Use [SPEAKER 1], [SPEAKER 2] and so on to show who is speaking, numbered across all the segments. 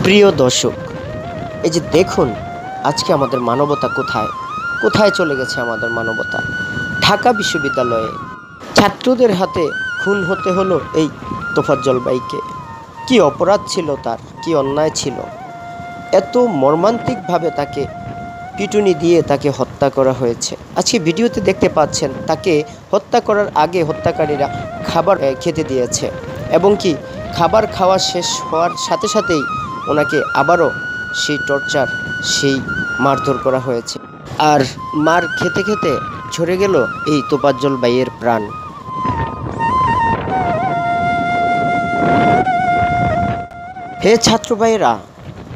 [SPEAKER 1] প্রিয় দর্শক, এই যে দেখুন আজকে আমাদের মানবতা কোথায় কোথায় চলে গেছে। আমাদের মানবতা ঢাকা বিশ্ববিদ্যালয়ে ছাত্রদের হাতে খুন হতে হলো এই তোফাজ্জল ভাইকে। কি অপরাধ ছিল তার, কি অন্যায় ছিল, এত মর্মান্তিকভাবে তাকে পিটুনি দিয়ে তাকে হত্যা করা হয়েছে। আজকে ভিডিওতে দেখতে পাচ্ছেন তাকে হত্যা করার আগে হত্যাকারীরা খাবার খেতে দিয়েছে এবং কি খাবার খাওয়া শেষ হওয়ার সাথে সাথেই ওনাকে আবারও সেই টর্চার, সেই মারধর করা হয়েছে। আর মার খেতে খেতে ঝরে গেল এই তোফাজ্জল ভাইয়ের প্রাণ। হে ছাত্র ভাইয়েরা,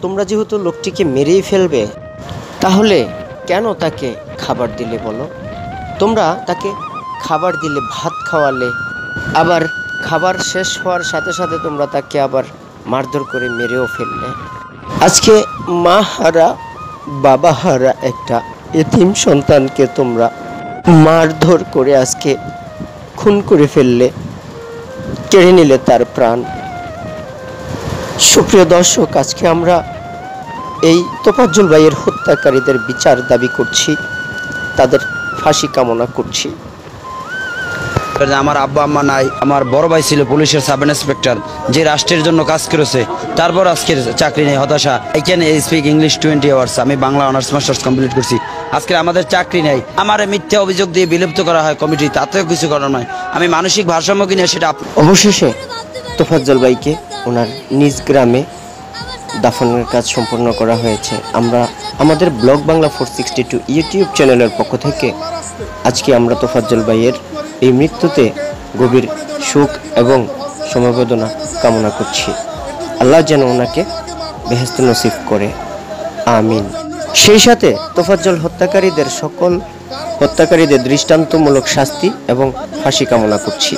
[SPEAKER 1] তোমরা যেহেতু লোকটিকে মেরেই ফেলবে, তাহলে কেন তাকে খাবার দিলে বলো? তোমরা তাকে খাবার দিলে, ভাত খাওয়ালে, আবার খাবার শেষ হওয়ার সাথে সাথে তোমরা তাকে আবার মারধর করে মেরেও ফেললে। আজকে মা হারা, বাবা হারা একটা এতিম সন্তানকে তোমরা মারধর করে আজকে খুন করে ফেললে, কেড়ে নিলে তার প্রাণ। সুপ্রিয় দর্শক, আজকে আমরা এই তোফাজ্জল ভাইয়ের হত্যাকারীদের বিচার দাবি করছি, তাদের ফাঁসি কামনা করছি।
[SPEAKER 2] আমার আব্বা আম্মা নাই, আমার বড় ভাই ছিল পুলিশের সাব ইন্সপেক্টর, যে রাষ্ট্রের জন্য কাজ করেছে, তারপর আজকের চাকরি নেই, হতাশা। I can speak English 20 hours, আমি বাংলা অনার্স মাস্টার্স কমপ্লিট করছি। আজকে আমাদের চাকরি নেই, আমার মিথ্যা অভিযোগ দিয়ে বিলুপ্ত করা হয় কমিটি, তাতেও কিছু করার নয়। আমি মানসিক ভারসাম্য কিনে সেটা।
[SPEAKER 1] অবশেষে তোফাজ্জল ভাইকে ওনার নিজ গ্রামে দাফনের কাজ সম্পন্ন করা হয়েছে। আমরা আমাদের ব্লগ বাংলা 462 ইউটিউব চ্যানেলের পক্ষ থেকে আজকে আমরা তোফাজ্জল ভাইয়ের এই মৃত্যুতে গভীর শোক এবং সমবেদনা কামনা করছি। আল্লাহ যেন ওনাকে বেহেশত নসিব করে, আমিন। সেই সাথে তোফাজ্জল সকল হত্যাকারীদের দৃষ্টান্তমূলক শাস্তি এবং ফাঁসি কামনা করছি।